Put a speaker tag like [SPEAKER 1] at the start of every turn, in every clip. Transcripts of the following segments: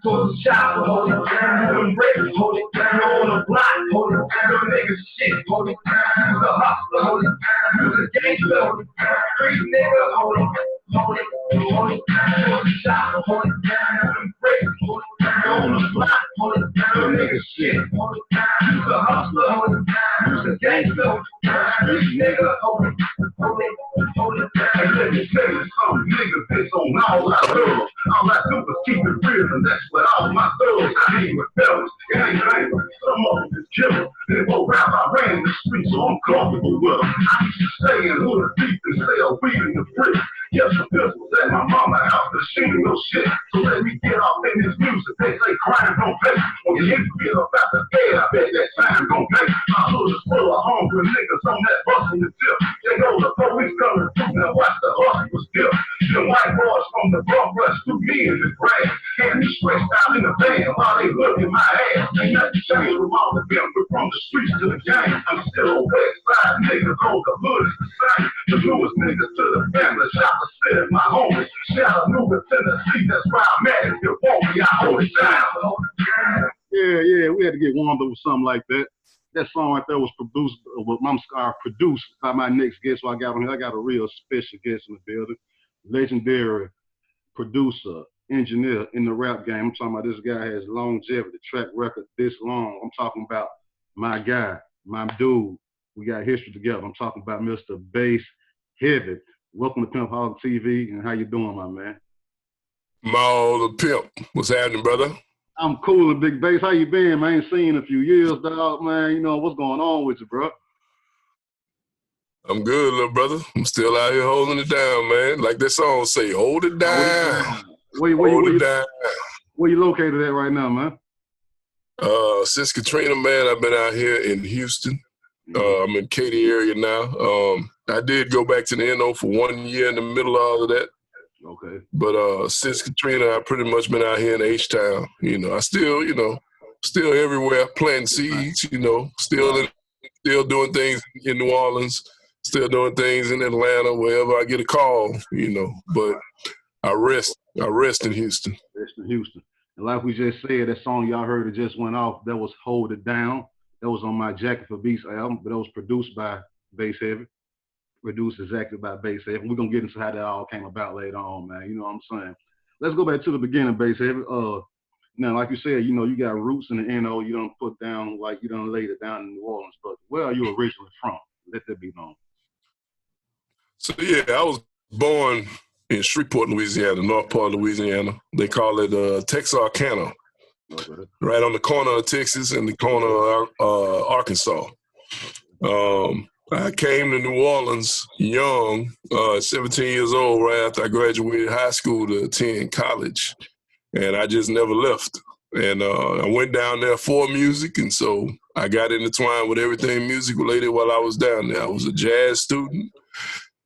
[SPEAKER 1] told the child, hold it down, them rapes, hold it down, on the block, hold it down, them niggas shit, hold it down, you the hustler, hold it down, you the gangster, hold it down, street nigga, hold it, hold it, hold it down, told the child, hold it down, them rapes, hold it down, on the block, hold it down, them niggas shit, hold it down, you the hustler, hold it down, you the gangster, hold it down, street nigga, hold it, hold it, hold it down. And let me tell you something, niggas, it's on all I do. All I do is keep it real, and that's what all my thugs, I ain't with fellas, gang, some of them is killers. They go round, I ran the streets, so I'm comfortable with them. I used to stay in hood deep and sell weed in the brick. Yes, the pistols at my mama's house, but she ain't no shit. So let me get off in this music, they say crime don't pay. When you hit me about the head, I bet that time don't pay. My hood is full of hungry niggas on that bus in the tip. They know the police coming through, now watch the hustlers dip. The white boys from the bump rush through me in the grass. Had me stretched out in the van while they looking my ass. Ain't nothing changed with Maal The Pimp, but from the streets to the game, I'm still a west side nigga, though the hood is the same. The newest niggas to the family, shot the city, my homies. Shout out Newton, Tennessee, that's where I'm at. If you want me, I hold it down.
[SPEAKER 2] Yeah, we had to get warmed up with something like that. That song right there was produced by my next guest. So I got on here. I got a real special guest in the building, legendary producer, engineer in the rap game. I'm talking about this guy has longevity, track record this long. I'm talking about my guy, my dude. We got history together. I'm talking about Mr. Bass Heavy. Welcome to Pimpoholic TV, and how you doing, my man?
[SPEAKER 3] Maal The Pimp. What's happening, brother?
[SPEAKER 2] I'm cool, Big Bass. How you been, man? I ain't seen you in a few years, dog, man. You know, what's going on with you, bro?
[SPEAKER 3] I'm good, little brother. I'm still out here holding it down, man. Like that song say, hold it down. Where
[SPEAKER 2] you located at right now, man?
[SPEAKER 3] Since Katrina, man, I've been out here in Houston. I'm in Katy area now. I did go back to the NO for 1 year in the middle of all of that.
[SPEAKER 2] Okay.
[SPEAKER 3] But since Katrina, I've pretty much been out here in H-Town. You know, I still, still everywhere planting seeds, still doing things in New Orleans, still doing things in Atlanta, wherever I get a call, But I rest in Houston.
[SPEAKER 2] Rest in Houston. And like we just said, that song y'all heard it just went off, that was Hold It Down. That was on my Jacket for Beats album, but that was produced by Bass Heavy. Produced exactly by Bass Heavy. We're going to get into how that all came about later on, man. You know what I'm saying? Let's go back to the beginning, Bass Heavy. Now, like you said, you got roots in the NO. You don't put down, like you don't laid it down in New Orleans. But where are you originally from? Let that be known.
[SPEAKER 3] So, yeah, I was born in Shreveport, Louisiana, north part of Louisiana. They call it Texarkana. Okay. Right on the corner of Texas and the corner of Arkansas. I came to New Orleans young, 17 years old, right after I graduated high school to attend college. And I just never left. And I went down there for music, and so I got intertwined with everything music related while I was down there. I was a jazz student.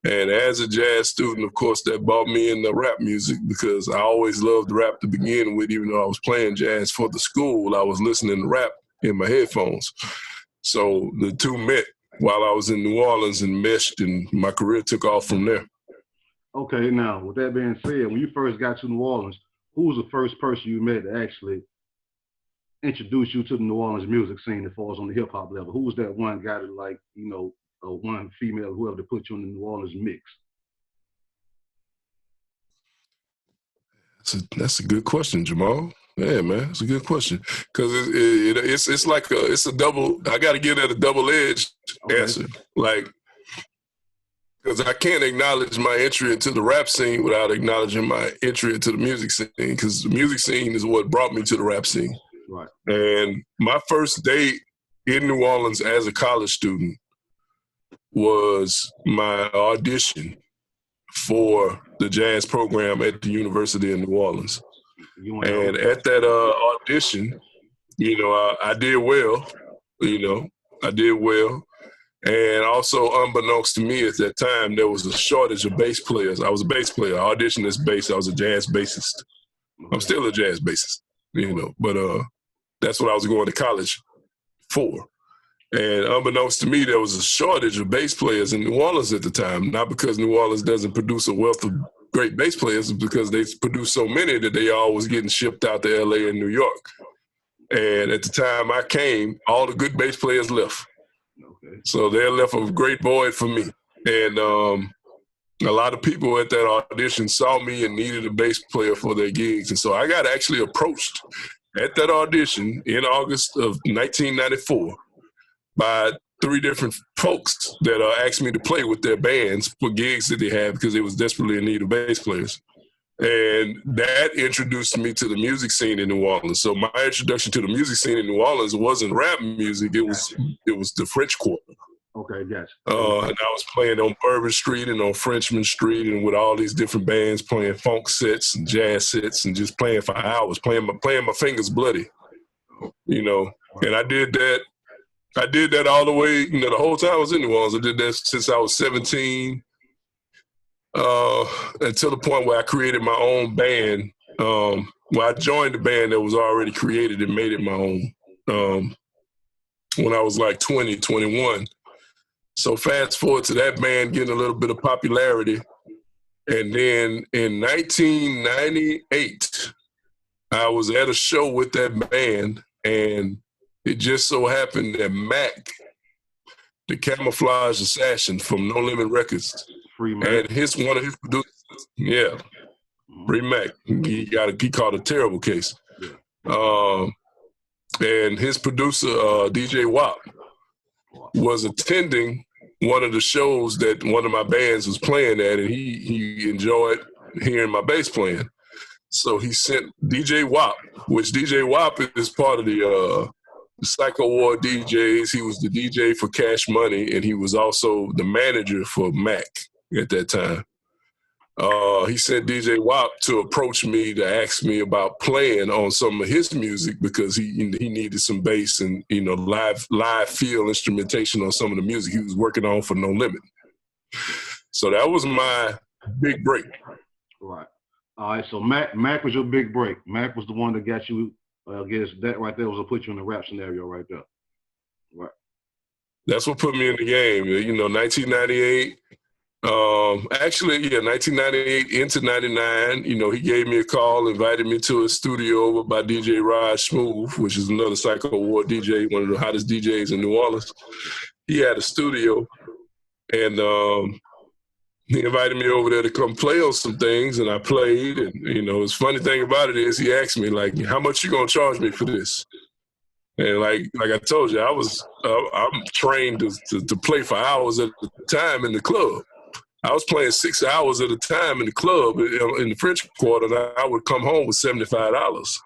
[SPEAKER 3] And as a jazz student, of course, that brought me into rap music because I always loved rap to begin with. Even though I was playing jazz for the school, I was listening to rap in my headphones. So the two met while I was in New Orleans and meshed, and my career took off from there.
[SPEAKER 2] Okay, now, with that being said, when you first got to New Orleans, who was the first person you met to actually introduce you to the New Orleans music scene as far as on the hip-hop level? Who was that one guy that, one female, whoever, to put you in the New Orleans mix?
[SPEAKER 3] That's a good question, Jamal. Yeah, man, it's a good question because it's a double. I got to give that a double-edged answer, because I can't acknowledge my entry into the rap scene without acknowledging my entry into the music scene, because the music scene is what brought me to the rap scene.
[SPEAKER 2] Right. And
[SPEAKER 3] my first date in New Orleans as a college student was my audition for the jazz program at the University of New Orleans. And at that audition, I did well, I did well. And also, unbeknownst to me at that time, there was a shortage of bass players. I was a bass player. I auditioned as bass. I was a jazz bassist. I'm still a jazz bassist, but that's what I was going to college for. And unbeknownst to me, there was a shortage of bass players in New Orleans at the time. Not because New Orleans doesn't produce a wealth of great bass players, it's because they produce so many that they all was getting shipped out to LA and New York. And at the time I came, all the good bass players left.
[SPEAKER 2] Okay.
[SPEAKER 3] So they left a great void for me. And a lot of people at that audition saw me and needed a bass player for their gigs. And so I got actually approached at that audition in August of 1994 by 3 different folks that asked me to play with their bands for gigs that they had because they was desperately in need of bass players. And that introduced me to the music scene in New Orleans. So my introduction to the music scene in New Orleans wasn't rap music, it was the French Quarter.
[SPEAKER 2] Okay, gotcha.
[SPEAKER 3] And I was playing on Bourbon Street and on Frenchman Street and with all these different bands playing funk sets and jazz sets and just playing for hours, playing my fingers bloody, you know. And I did that all the way, you know, the whole time I was in New Orleans. I did that since I was 17 until the point where I created my own band. Well, I joined the band that was already created and made it my own when I was like 20, 21. So fast forward to that band getting a little bit of popularity. And then in 1998, I was at a show with that band, and it just so happened that Mac, the camouflage assassin from No Limit Records,
[SPEAKER 2] Free Mac.
[SPEAKER 3] and one of his producers, Free Mac, he caught a terrible case. Yeah. And his producer, DJ Wop, was attending one of the shows that one of my bands was playing at, and he enjoyed hearing my bass playing. So he sent DJ Wop, which DJ Wop is part of the Psycho Ward DJs. He was the DJ for Cash Money, and he was also the manager for Mac at that time. He sent DJ Wop to approach me to ask me about playing on some of his music because he needed some bass and, you know, live feel instrumentation on some of the music he was working on for No Limit. So that was my big break.
[SPEAKER 2] Right. All right. So Mac was your big break. Mac was the one that got you. I guess that right there was to put you in the rap scenario right there. Right.
[SPEAKER 3] That's what put me in the game. You know, 1998. 1998 into 99, you know, he gave me a call, invited me to his studio over by DJ Rod Smooth, which is another Psycho Ward DJ, one of the hottest DJs in New Orleans. He had a studio, and he invited me over there to come play on some things, and I played. And, you know, the funny thing about it is he asked me, like, how much you gonna charge me for this? And like I told you, I'm trained to play for hours at a time in the club. I was playing 6 hours at a time in the club in the French Quarter, and I would come home with $75.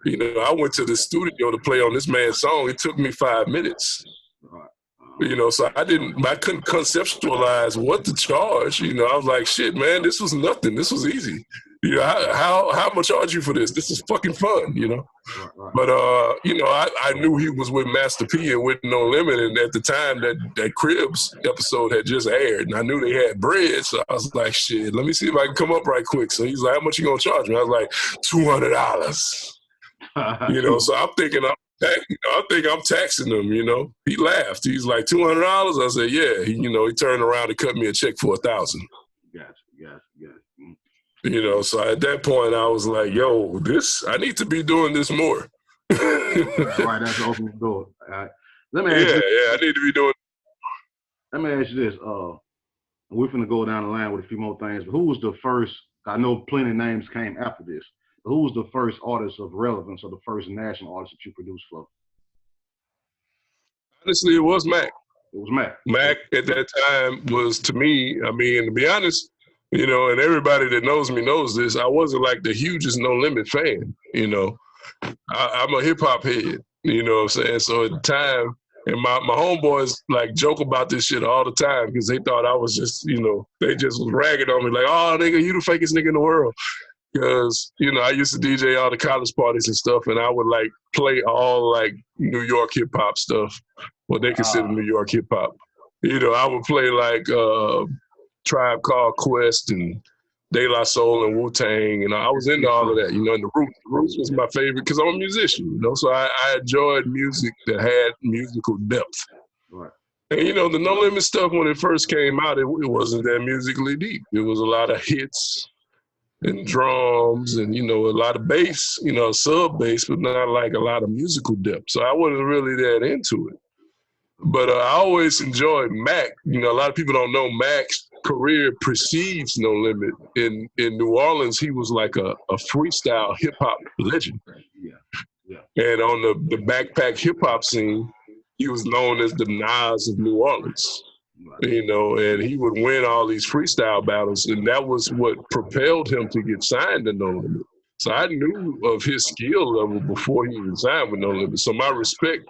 [SPEAKER 3] You know, I went to the studio to play on this man's song. It took me 5 minutes. You know, so I couldn't conceptualize what to charge. You know, I was like, shit, man, this was nothing. This was easy. You know, how I'm gonna charge you for this? This is fucking fun, you know.
[SPEAKER 2] Right.
[SPEAKER 3] But you know, I knew he was with Master P and with No Limit, and at the time that Cribs episode had just aired, and I knew they had bread, so I was like, shit, let me see if I can come up right quick. So he's like, how much you gonna charge me? I was like, $200. You know, so I'm thinking I'm taxing him, you know. He laughed. He's like, $200? I said, yeah. He turned around and cut me a check for $1,000.
[SPEAKER 2] Gotcha.
[SPEAKER 3] You know, so at that point I was like, yo, I need to be doing this more.
[SPEAKER 2] Right, that's the open door. All right. Let me ask you,
[SPEAKER 3] I need to be doing.
[SPEAKER 2] Let me ask you this. We're finna go down the line with a few more things, but who was the first, I know plenty of names came after this, but who was the first artist of relevance or the first national artist that you produced for?
[SPEAKER 3] Honestly, it was Mac.
[SPEAKER 2] It was Mac.
[SPEAKER 3] Mac at that time was, to me, I mean, to be honest, you know, and everybody that knows me knows this, I wasn't like the hugest No Limit fan, you know. I'm a hip-hop head, you know what I'm saying? So at the time, and my homeboys, like, joke about this shit all the time because they thought I was just, you know, they just was ragging on me like, oh, nigga, you the fakest nigga in the world. Because, you know, I used to DJ all the college parties and stuff, and I would, like, play all, like, New York hip-hop stuff, what they consider New York hip-hop. You know, I would play, like, Tribe Called Quest and De La Soul and Wu-Tang, and I was into all of that, you know, and the Roots was my favorite because I'm a musician, you know, so I enjoyed music that had musical depth.
[SPEAKER 2] Right.
[SPEAKER 3] And, you know, the No Limit stuff, when it first came out, it wasn't that musically deep. It was a lot of hits and drums and, you know, a lot of bass, you know, sub bass, but not like a lot of musical depth. So I wasn't really that into it. But I always enjoyed Mac. You know, a lot of people don't know Mac's career precedes No Limit. In New Orleans, he was like a freestyle hip hop legend.
[SPEAKER 2] Yeah.
[SPEAKER 3] And on the backpack hip hop scene, he was known as the Nas of New Orleans. Right. You know, and he would win all these freestyle battles, and that was what propelled him to get signed to No Limit. So I knew of his skill level before he even signed with No Limit. So my respect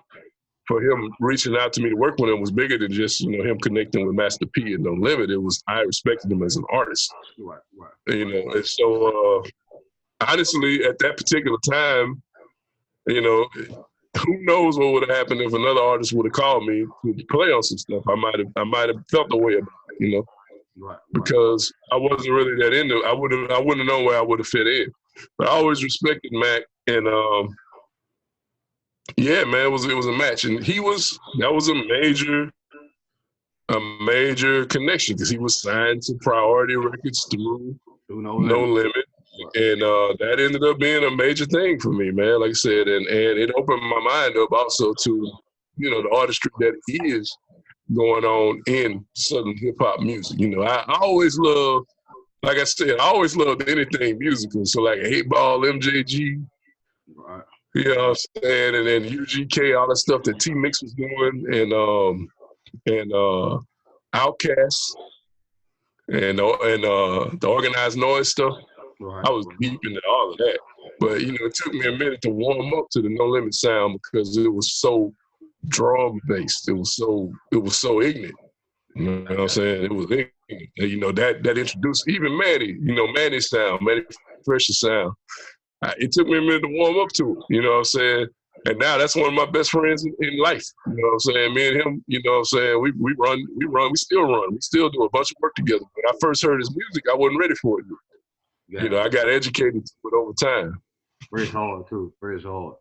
[SPEAKER 3] for him reaching out to me to work with him was bigger than just, you know, him connecting with Master P and No Limit. It was, I respected him as an artist.
[SPEAKER 2] Right.
[SPEAKER 3] You know, and so honestly, at that particular time, you know, who knows what would have happened if another artist would have called me to play on some stuff. I might have felt the way about it, you know.
[SPEAKER 2] Right.
[SPEAKER 3] Because I wasn't really that into it. I wouldn't have known where I would have fit in. But I always respected Mac, and yeah, man, it was a match, and that was a major connection because he was signed to Priority Records through No Limit, and that ended up being a major thing for me, man. Like I said, and it opened my mind up also to, you know, the artistry that is going on in Southern hip hop music. You know, I always loved, like I said, I always loved anything musical. So like 8 Ball, MJG.
[SPEAKER 2] Right.
[SPEAKER 3] You know what I'm saying? And then UGK, all the stuff that T-Mix was doing, and Outkast, and the Organized Noise stuff.
[SPEAKER 2] Right.
[SPEAKER 3] I was deep into all of that. But, you know, it took me a minute to warm up to the No Limit sound because it was so drum-based. It was so ignorant. You know what I'm saying? It was ignorant. You know, that introduced even Manny, you know, Manny's sound, Manny Fresh's sound. It took me a minute to warm up to it, you know what I'm saying? And now that's one of my best friends in life, you know what I'm saying? Me and him, you know what I'm saying, we still run. We still do a bunch of work together. When I first heard his music, I wasn't ready for it. Yeah. You know, I got educated to it over time.
[SPEAKER 2] Very hard, too. Very hard.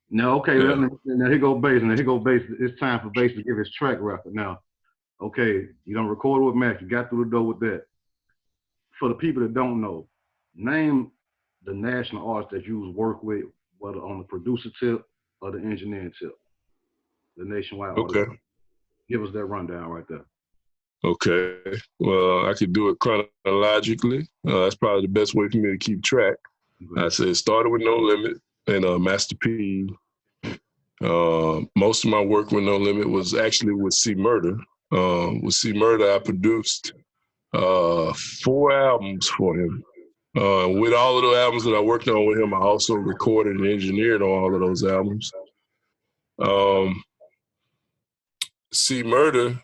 [SPEAKER 2] Now, okay, yeah. Now here go Bass. It's time for Bass to give his track record. Now, okay, you done recorded with Mac. You got through the door with that. For the people that don't know, name the national artists that you work with, whether on the producer tip or the engineering tip, the nationwide
[SPEAKER 3] okay.
[SPEAKER 2] artists. Give us that rundown right there.
[SPEAKER 3] Okay. Well, I could do it chronologically. That's probably the best way for me to keep track. Okay. I said it started with No Limit and Master P. Most of my work with No Limit was actually with C Murder. With C Murder, I produced 4 albums for him. With all of the albums that I worked on with him, I also recorded and engineered on all of those albums. C Murder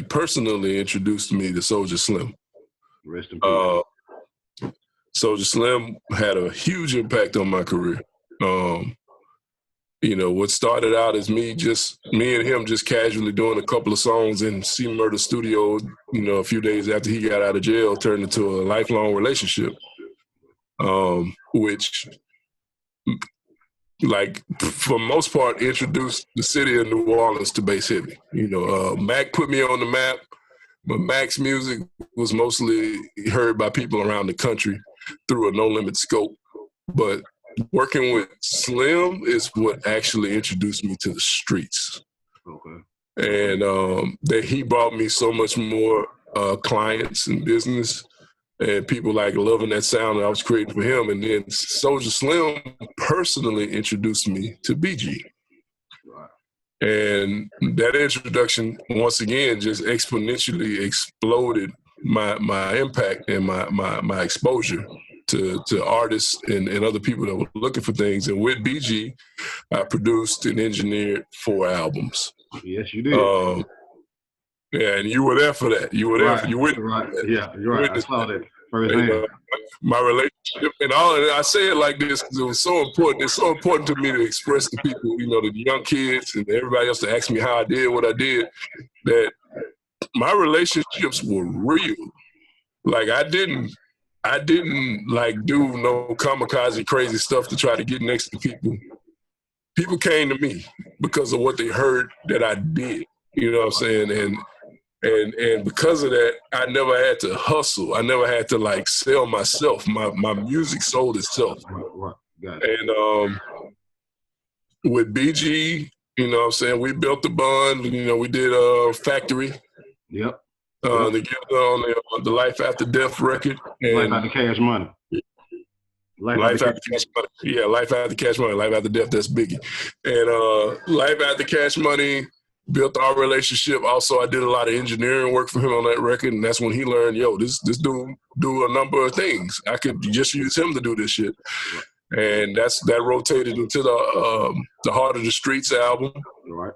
[SPEAKER 3] personally introduced me to Soulja Slim.
[SPEAKER 2] Rest in peace.
[SPEAKER 3] Soulja Slim had a huge impact on my career. You know, what started out as me and him just casually doing a couple of songs in C Murder studio, you know, a few days after he got out of jail, turned into a lifelong relationship, which, like, for the most part, introduced the city of New Orleans to bass heavy. You know, Mac put me on the map, but Mac's music was mostly heard by people around the country through a No Limit scope. But working with Slim is what actually introduced me to the streets.
[SPEAKER 2] Okay.
[SPEAKER 3] And that he brought me so much more clients and business and people like loving that sound that I was creating for him. And then Soulja Slim personally introduced me to BG.
[SPEAKER 2] Right.
[SPEAKER 3] And that introduction, once again, just exponentially exploded my impact and my exposure to artists and other people that were looking for things. And with BG, I produced and engineered 4 albums.
[SPEAKER 2] Yes, you did.
[SPEAKER 3] Yeah, and you were there for that. You were there.
[SPEAKER 2] Right.
[SPEAKER 3] You witnessed
[SPEAKER 2] that. Yeah, you're right. I saw that firsthand.
[SPEAKER 3] My relationship and all, and I say it like this because it was so important. It's so important to me to express to people, you know, the young kids and everybody else to ask me how I did what I did, that my relationships were real. Like I didn't like do no kamikaze crazy stuff to try to get next to people. People came to me because of what they heard that I did. You know what I'm saying? And because of that, I never had to hustle. I never had to like sell myself. My music sold itself.
[SPEAKER 2] Right. Got it.
[SPEAKER 3] And with BG, you know what I'm saying, we built the bond. You know, we did Factory.
[SPEAKER 2] Yep.
[SPEAKER 3] Together on the Life After Death record. And
[SPEAKER 2] Life After Cash Money.
[SPEAKER 3] Life After Cash Money. Yeah, Life After Cash Money. Life After Death, that's Biggie. And Life After Cash Money built our relationship. Also, I did a lot of engineering work for him on that record, and that's when he learned, yo, this dude do a number of things. I could just use him to do this shit. And that rotated into the Heart of the Streets album,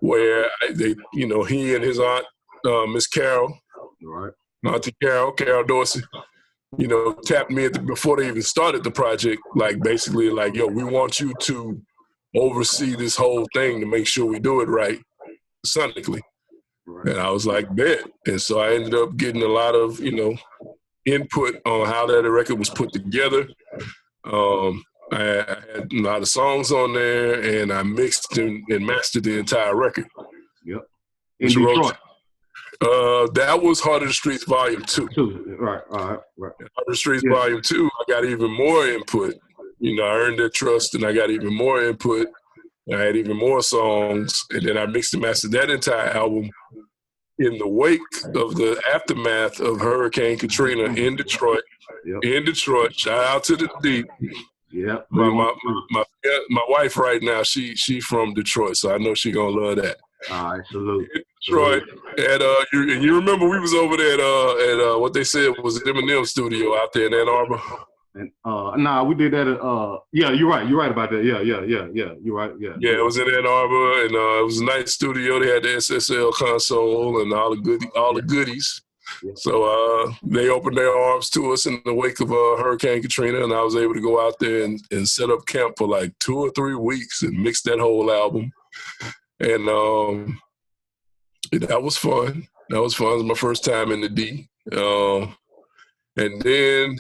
[SPEAKER 3] where he and his aunt, Miss Carol, Auntie Carol Dorsey, tapped me before they even started the project, like basically like, yo, we want you to oversee this whole thing to make sure we do it right sonically. And I was like, bet. And so I ended up getting a lot of, input on how that record was put together. I had a lot of songs on there, and I mixed and mastered the entire record.
[SPEAKER 2] Yep. In Detroit.
[SPEAKER 3] That was Heart of the Streets Volume 2.
[SPEAKER 2] Right. Heart
[SPEAKER 3] of the Streets Volume 2, I got even more input. I earned their trust, and I got even more input. I had even more songs, and then I mixed and mastered that entire album in the wake of the aftermath of Hurricane Katrina in Detroit. In Detroit, shout out to the D.
[SPEAKER 2] Yeah,
[SPEAKER 3] my wife right now, she from Detroit, so I know she gonna love that.
[SPEAKER 2] All right, salute.
[SPEAKER 3] Detroit, and you remember we was over there at what they said was Eminem studio out there in Ann Arbor.
[SPEAKER 2] And we did that at yeah, you're right about that. Yeah, you're right.
[SPEAKER 3] Yeah, it was in Ann Arbor, and it was a nice studio. They had the SSL console and all the goodies. Yeah. So they opened their arms to us in the wake of Hurricane Katrina, and I was able to go out there and set up camp for like 2 or 3 weeks and mix that whole album. And that was fun. It was my first time in the D. And then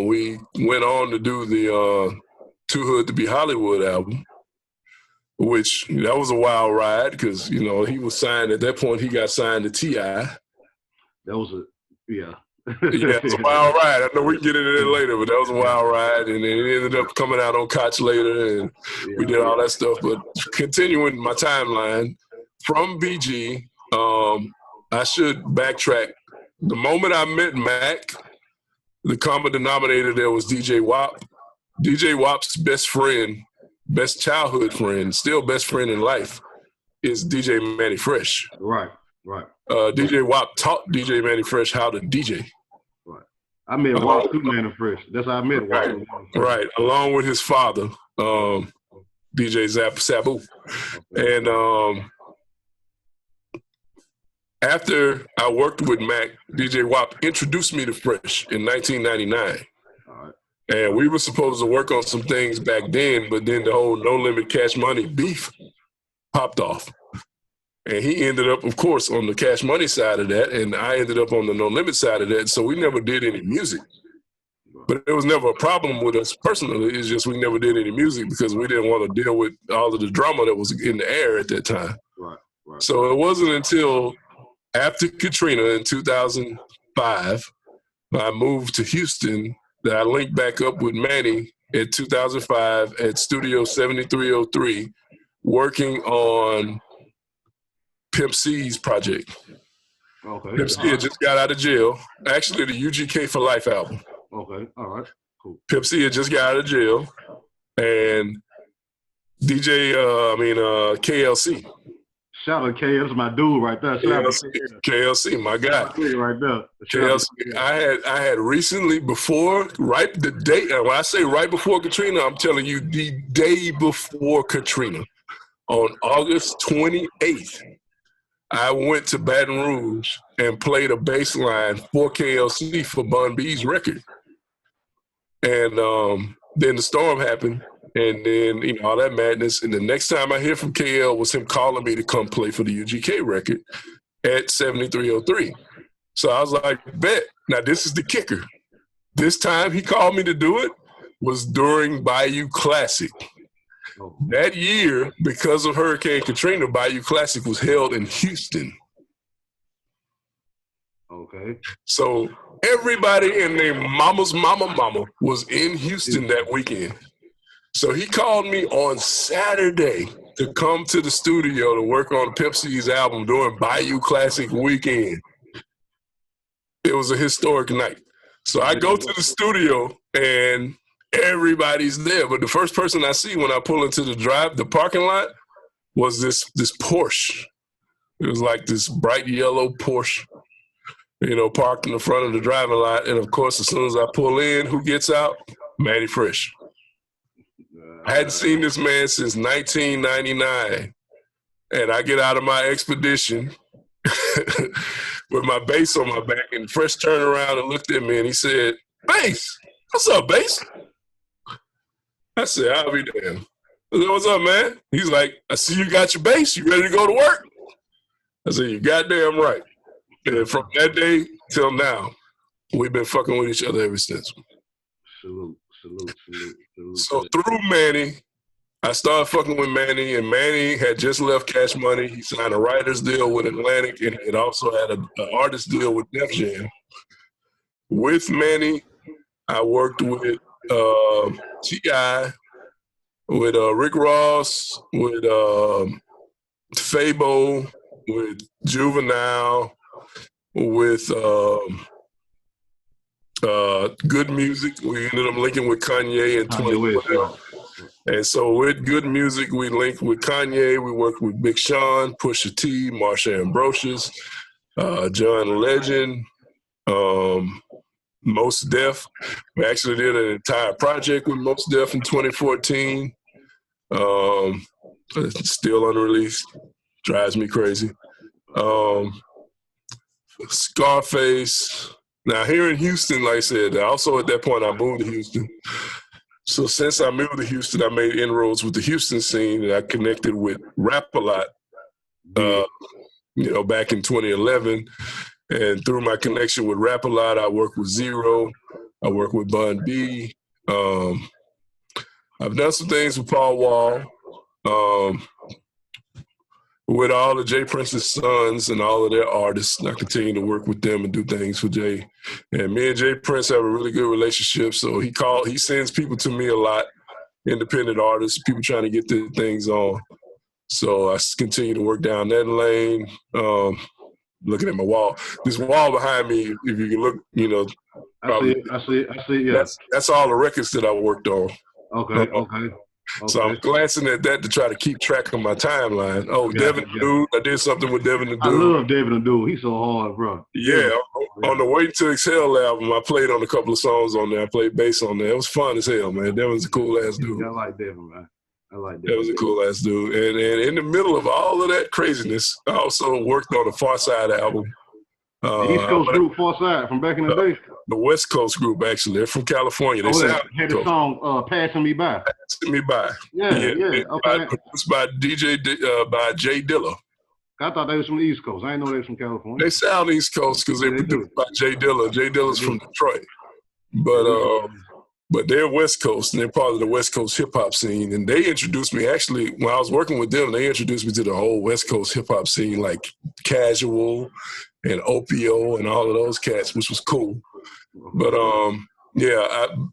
[SPEAKER 3] we went on to do the Too Hood to Be Hollywood album, which that was a wild ride because, he was signed at that point. He got signed to T.I.
[SPEAKER 2] That was yeah,
[SPEAKER 3] it was a wild ride. I know we can get into that later, but that was a wild ride. And then it ended up coming out on Koch later, and we did all that stuff. But continuing my timeline, from BG, I should backtrack. The moment I met Mac, the common denominator there was DJ Wop. DJ Wop's best friend, best childhood friend, still best friend in life, is DJ Manny Fresh.
[SPEAKER 2] Right.
[SPEAKER 3] DJ Wop taught DJ Manny Fresh how to DJ.
[SPEAKER 2] Right. I met Wop through Manny Fresh. That's how I met Wop.
[SPEAKER 3] Right. Along with his father, DJ Sabu. And after I worked with Mac, DJ Wop introduced me to Fresh in 1999. All right. And we were supposed to work on some things back then, but then the whole No Limit Cash Money beef popped off. And he ended up, of course, on the Cash Money side of that, and I ended up on the No Limit side of that, so we never did any music. But it was never a problem with us personally. It's just we never did any music because we didn't want to deal with all of the drama that was in the air at that time. Right. So it wasn't until after Katrina in 2005, I moved to Houston, that I linked back up with Manny in 2005 at Studio 7303, working on Pimp C's project.
[SPEAKER 2] Okay.
[SPEAKER 3] Pimp C had just got out of jail. Actually, the UGK for Life album.
[SPEAKER 2] Okay. All right. Cool.
[SPEAKER 3] Pimp C had just got out of jail, and KLC.
[SPEAKER 2] Shout out to KLC, my dude right there.
[SPEAKER 3] KLC, my guy.
[SPEAKER 2] Right there.
[SPEAKER 3] KLC. I had recently when I say right before Katrina, I'm telling you the day before Katrina, on August 28th. I went to Baton Rouge and played a bass line for KLC for Bun B's record. And then the storm happened, and then, all that madness. And the next time I hear from KL was him calling me to come play for the UGK record at 7303. So I was like, bet. Now this is the kicker. This time he called me to do it was during Bayou Classic.
[SPEAKER 2] Oh.
[SPEAKER 3] That year, because of Hurricane Katrina, Bayou Classic was held in Houston.
[SPEAKER 2] Okay.
[SPEAKER 3] So everybody and their mama's mama was in Houston that weekend. So he called me on Saturday to come to the studio to work on Pimp C's album during Bayou Classic weekend. It was a historic night. So I go to the studio and everybody's there. But the first person I see when I pull into the parking lot was this Porsche. It was like this bright yellow Porsche, you know, parked in the front of the driving lot. And of course, as soon as I pull in, who gets out? Manny Fresh. I hadn't seen this man since 1999. And I get out of my expedition with my bass on my back, and Fresh turned around and looked at me and he said, "Bass, what's up, Bass?" I said, "I'll be damned." I said, "What's up, man?" He's like, "I see you got your bass. You ready to go to work?" I said, "You goddamn right." And from that day till now, we've been fucking with each other ever since.
[SPEAKER 2] Salute.
[SPEAKER 3] So through Manny, I started fucking with Manny, and Manny had just left Cash Money. He signed a writer's deal with Atlantic, and he also had an artist deal with Def Jam. With Manny, I worked with T.I., with Rick Ross, with Fabo, with Juvenile, with Good Music. We ended up linking with Kanye in 2012. And so with Good Music, we linked with Kanye. We worked with Big Sean, Pusha T, Marsha Ambrosius, John Legend, Mos Def. We actually did an entire project with Mos Def in 2014. It's still unreleased. Drives me crazy. Scarface. Now here in Houston, like I said, also at that point I moved to Houston. So since I moved to Houston, I made inroads with the Houston scene, and I connected with Rap-A-Lot, you know, back in 2011. And through my connection with Rap-A-Lot, I worked with Zero, I worked with Bun B. I've done some things with Paul Wall, with all of Jay Prince's sons and all of their artists. I continue to work with them and do things for Jay. And me and Jay Prince have a really good relationship. So he sends people to me a lot, independent artists, people trying to get their things on. So I continue to work down that lane. Looking at my wall, this wall behind me, if you can look, you know, probably,
[SPEAKER 2] I see it. Yeah.
[SPEAKER 3] That's all the records that I worked on.
[SPEAKER 2] Okay.
[SPEAKER 3] So I'm glancing at that to try to keep track of my timeline. Oh, Devin the Dude. I did something with Devin the Dude.
[SPEAKER 2] I love Devin the Dude. He's so hard, bro.
[SPEAKER 3] Yeah. On the Wait to Exhale album, I played on a couple of songs on there. I played bass on there. It was fun as hell, man. Devin's a cool-ass dude.
[SPEAKER 2] Yeah, I like Devin, man.
[SPEAKER 3] That was a cool-ass dude. And in the middle of all of that craziness, I also worked on the Far Side album.
[SPEAKER 2] The East Coast group, Far Side, from back in the day?
[SPEAKER 3] The West Coast group, actually. They're from California. They
[SPEAKER 2] had the song Passing Me By.
[SPEAKER 3] Passing Me By.
[SPEAKER 2] Yeah. Okay.
[SPEAKER 3] Produced by by Jay Dilla.
[SPEAKER 2] I thought they was from the East Coast. I didn't know they was from California.
[SPEAKER 3] They sound East Coast because they produced by Jay Dilla. Jay Dilla's from Detroit. But they're West Coast, and they're part of the West Coast hip-hop scene. And they introduced me, actually, when I was working with them, they introduced me to the whole West Coast hip-hop scene, like Casual and Opio and all of those cats, which was cool. But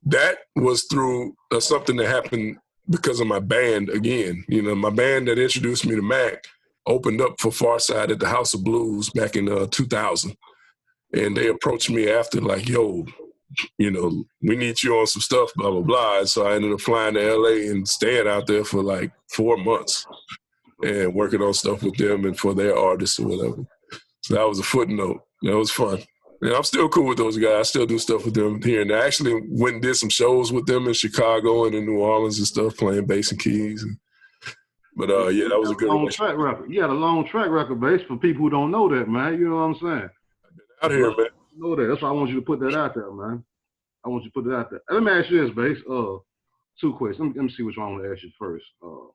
[SPEAKER 3] that was through something that happened because of my band again. You know, my band that introduced me to Mac opened up for Farside at the House of Blues back in 2000. And they approached me after, like, yo, you know, we need you on some stuff, blah, blah, blah. And so I ended up flying to LA and staying out there for like 4 months and working on stuff with them and for their artists or whatever. So that was a footnote. That was fun. And I'm still cool with those guys. I still do stuff with them here. And I actually went and did some shows with them in Chicago and in New Orleans and stuff, playing bass and keys. But that was a good
[SPEAKER 2] long track record. You got a long track record, bass, for people who don't know that, man. You know what I'm saying?
[SPEAKER 3] Out here, man.
[SPEAKER 2] Know that. That's why I want you to put that out there, man. I want you to put it out there. Let me ask you this, bass. 2 questions. Let me see which one I want to ask you first. On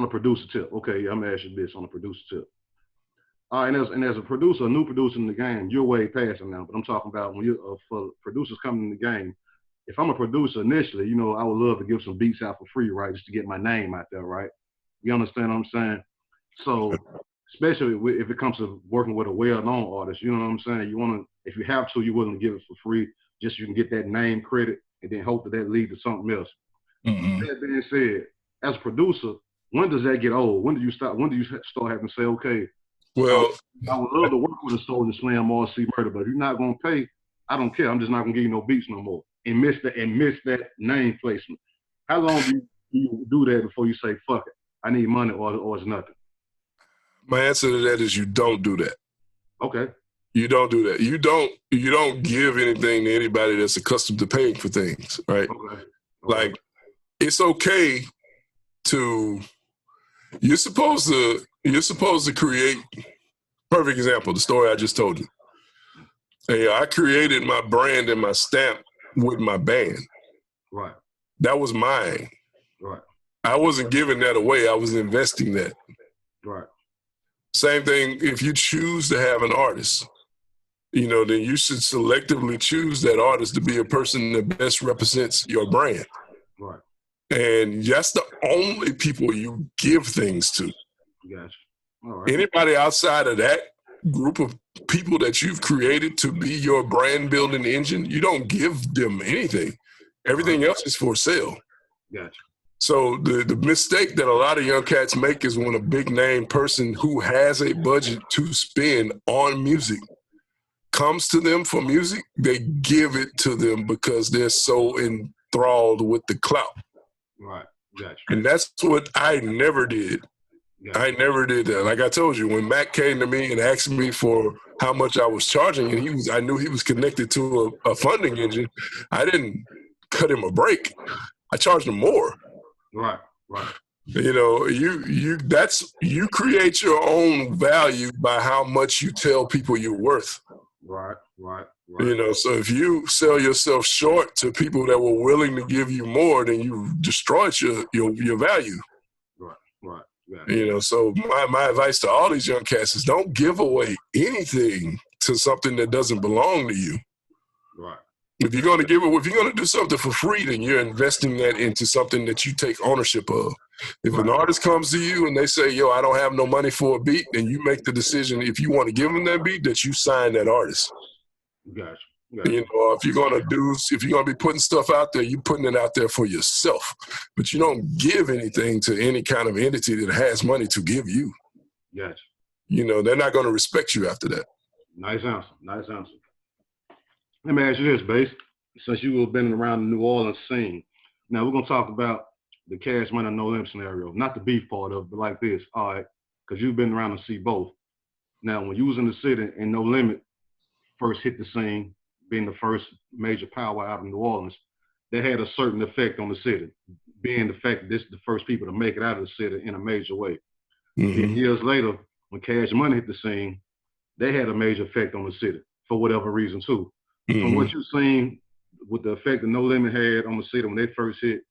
[SPEAKER 2] a producer tip. Okay, I'm gonna ask you this on a producer tip. And as a producer, a new producer in the game, you're way past it now. But I'm talking about when you're for producers coming in the game. If I'm a producer initially, you know, I would love to give some beats out for free, right? Just to get my name out there, right? You understand what I'm saying? So, especially if it comes to working with a well-known artist, you know what I'm saying? You want to, if you have to, you're willing to give it for free, just so you can get that name credit, and then hope that leads to something else.
[SPEAKER 3] Mm-hmm.
[SPEAKER 2] That being said, as a producer, when does that get old? When do you start? When do you start having to say, okay,
[SPEAKER 3] well,
[SPEAKER 2] I would love to work with a Soulja Slim or C Murder, but if you're not gonna pay, I don't care. I'm just not gonna give you no beats no more. And miss that name placement. How long do you do that before you say, fuck it, I need money or it's nothing?
[SPEAKER 3] My answer to that is you don't do that.
[SPEAKER 2] Okay.
[SPEAKER 3] You don't do that. You don't give anything to anybody that's accustomed to paying for things, right?
[SPEAKER 2] Okay.
[SPEAKER 3] Like, it's okay to, you're supposed to create, perfect example, the story I just told you. Hey, I created my brand and my stamp with my band.
[SPEAKER 2] Right.
[SPEAKER 3] That was mine.
[SPEAKER 2] Right.
[SPEAKER 3] I wasn't giving that away. I was investing that.
[SPEAKER 2] Right.
[SPEAKER 3] Same thing if you choose to have an artist, you know, then you should selectively choose that artist to be a person that best represents your brand.
[SPEAKER 2] Right.
[SPEAKER 3] And that's the only people you give things to.
[SPEAKER 2] Gotcha. All right.
[SPEAKER 3] Anybody outside of that group of people that you've created to be your brand building engine, you don't give them anything. Everything else is for sale.
[SPEAKER 2] Gotcha.
[SPEAKER 3] So the mistake that a lot of young cats make is when a big name person who has a budget to spend on music comes to them for music, they give it to them because they're so enthralled with the clout.
[SPEAKER 2] Right. Gotcha.
[SPEAKER 3] And that's what I never did.
[SPEAKER 2] Gotcha.
[SPEAKER 3] I never did that. Like I told you, when Mac came to me and asked me for how much I was charging, and I knew he was connected to a funding engine, I didn't cut him a break. I charged him more.
[SPEAKER 2] Right. Right.
[SPEAKER 3] You know, you create your own value by how much you tell people you're worth.
[SPEAKER 2] Right. Right.
[SPEAKER 3] Right. You know, so if you sell yourself short to people that were willing to give you more, then you destroyed your value.
[SPEAKER 2] Right. Right. Yeah.
[SPEAKER 3] You know, so my advice to all these young cats is don't give away anything to something that doesn't belong to you.
[SPEAKER 2] Right.
[SPEAKER 3] If you're going to do something for free, then you're investing that into something that you take ownership of. If an artist comes to you and they say, yo, I don't have no money for a beat, then you make the decision, if you want to give them that beat, that you sign that artist.
[SPEAKER 2] Gotcha.
[SPEAKER 3] You know, if you're going to be putting stuff out there, you're putting it out there for yourself. But you don't give anything to any kind of entity that has money to give you.
[SPEAKER 2] Gotcha.
[SPEAKER 3] You know, they're not going to respect you after that.
[SPEAKER 2] Nice answer. Nice answer. Let me ask you this, Bass. Since you have been around the New Orleans scene, now we're going to talk about the Cash Money No Limit scenario. Not the beef part of it, but like this. All right, because you've been around to see both. Now, when you was in the city and No Limit first hit the scene, being the first major power out of New Orleans, that had a certain effect on the city, being the fact that this is the first people to make it out of the city in a major way.
[SPEAKER 3] Mm-hmm.
[SPEAKER 2] And years later, when Cash Money hit the scene, they had a major effect on the city for whatever reason too.
[SPEAKER 3] Mm-hmm.
[SPEAKER 2] From what you've seen with the effect that No Limit had on the city when they first hit,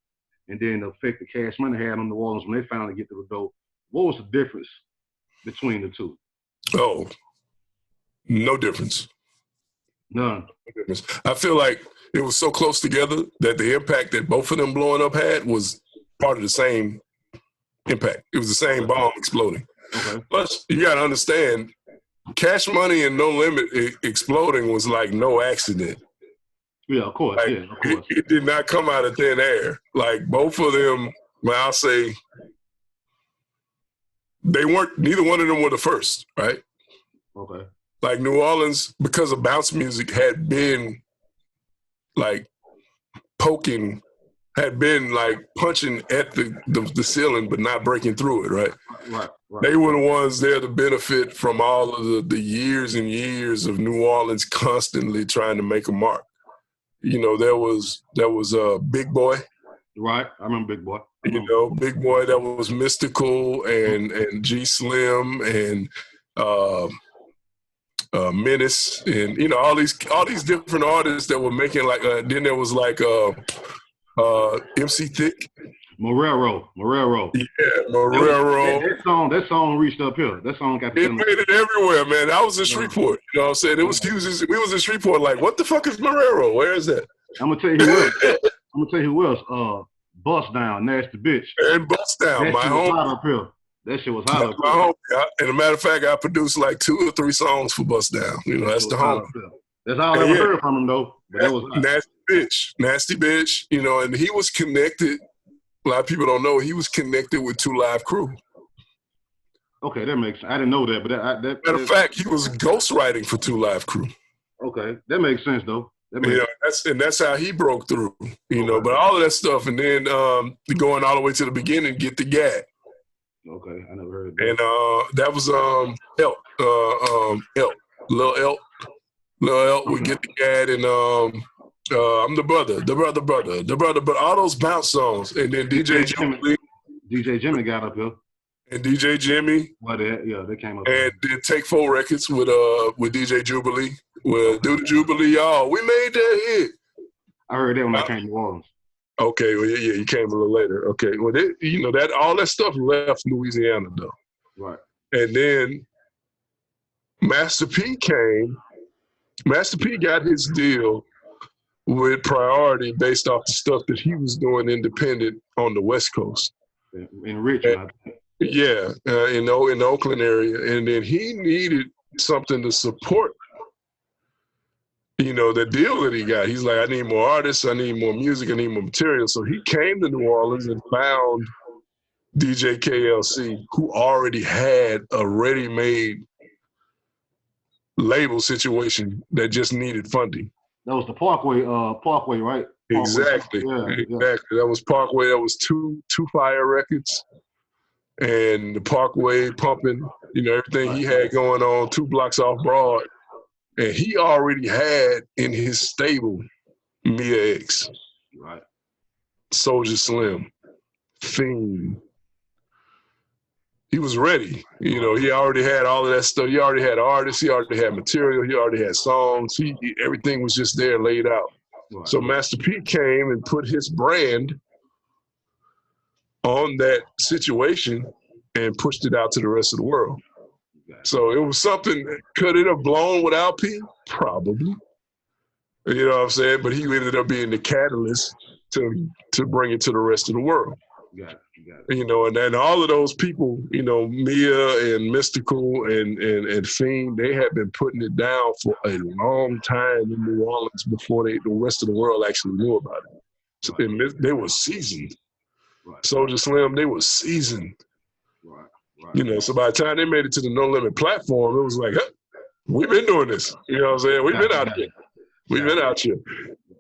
[SPEAKER 2] and then the effect that Cash Money had on New Orleans when they finally get to the door, what was the difference between the two?
[SPEAKER 3] Oh, no difference.
[SPEAKER 2] None.
[SPEAKER 3] I feel like it was so close together that the impact that both of them blowing up had was part of the same impact. It was the same bomb exploding.
[SPEAKER 2] Okay.
[SPEAKER 3] Plus, you got to understand, Cash Money and No Limit exploding was like no accident.
[SPEAKER 2] Yeah, of course.
[SPEAKER 3] Like,
[SPEAKER 2] yeah, of course.
[SPEAKER 3] It did not come out of thin air. Like both of them, well, I'll say, neither one of them were the first, right?
[SPEAKER 2] Okay.
[SPEAKER 3] Like New Orleans, because of bounce music, had been like punching at the ceiling, but not breaking through it, right?
[SPEAKER 2] Right.
[SPEAKER 3] They were the ones there to benefit from all of the years and years of New Orleans constantly trying to make a mark. You know, there was Big Boy.
[SPEAKER 2] Right, I remember Big Boy.
[SPEAKER 3] You know, Big Boy, that was Mystical and G Slim and Menace, and you know all these different artists that were making like. Then there was like MC Thick.
[SPEAKER 2] Morero.
[SPEAKER 3] Yeah, Morero.
[SPEAKER 2] That song reached up here. That song got
[SPEAKER 3] it made it everywhere, man. I was in Shreveport. You know what I'm saying? It was huge. We was in Shreveport like, what the fuck is Morero? Where is that?
[SPEAKER 2] I'm gonna tell you who else. Bust Down, Nasty Bitch.
[SPEAKER 3] And Bust Down, my home.
[SPEAKER 2] Hot up here. That shit was hot up
[SPEAKER 3] my
[SPEAKER 2] here.
[SPEAKER 3] home. And a matter of fact, I produced like 2 or 3 songs for Bust Down. You know, that's the home.
[SPEAKER 2] That's all I ever heard from him though. But that was hot.
[SPEAKER 3] Nasty Bitch. You know, and he was connected. A lot of people don't know he was connected with 2 Live Crew.
[SPEAKER 2] Okay, that makes sense. I didn't know that, but
[SPEAKER 3] matter of fact, he was ghostwriting for 2 Live Crew.
[SPEAKER 2] Okay, that makes sense though.
[SPEAKER 3] That's how he broke through. You know, but all of that stuff, and then going all the way to the beginning, Get the Gag.
[SPEAKER 2] Okay, I never heard of that.
[SPEAKER 3] And that was Elk, Lil Elk would Get the Gag, and I'm the brother, all those bounce songs, and then DJ
[SPEAKER 2] Jimmy got up here.
[SPEAKER 3] And DJ Jimmy.
[SPEAKER 2] Well, they came up.
[SPEAKER 3] And then Take 4 Records with DJ Jubilee. Well, do the Jubilee, y'all. We made that hit.
[SPEAKER 2] I heard that when I came to New Orleans.
[SPEAKER 3] Okay, well, yeah, you came a little later. Okay, well, that all that stuff left Louisiana though.
[SPEAKER 2] Right.
[SPEAKER 3] And then Master P came. Master P got his deal with Priority based off the stuff that he was doing independent on the West Coast.
[SPEAKER 2] In Richmond.
[SPEAKER 3] Yeah, in the Oakland area. And then he needed something to support, the deal that he got. He's like, I need more artists, I need more music, I need more material. So he came to New Orleans and found DJ KLC, who already had a ready-made label situation that just needed funding.
[SPEAKER 2] That was the Parkway, right?
[SPEAKER 3] Exactly.
[SPEAKER 2] Parkway.
[SPEAKER 3] Exactly. That was Parkway. That was two Fire Records. And the Parkway pumping, everything he had going on 2 blocks off Broad. And he already had in his stable Mia X,
[SPEAKER 2] right?
[SPEAKER 3] Soulja Slim, Fiend. He was ready. He already had all of that stuff. He already had artists. He already had material. He already had songs. Everything was just there laid out. Right. So Master P came and put his brand on that situation and pushed it out to the rest of the world. So it was something, could it have blown without P? Probably. You know what I'm saying? But he ended up being the catalyst to bring it to the rest of the world.
[SPEAKER 2] Got it.
[SPEAKER 3] And then all of those people, Mia and Mystical and Fiend, they had been putting it down for a long time in New Orleans before the rest of the world actually knew about it. So they were seasoned. Right. Soulja Slim, they were seasoned. Right. So by the time they made it to the No Limit platform, it was like, we've been doing this. You know what I'm saying? We've been out here. We've been out here.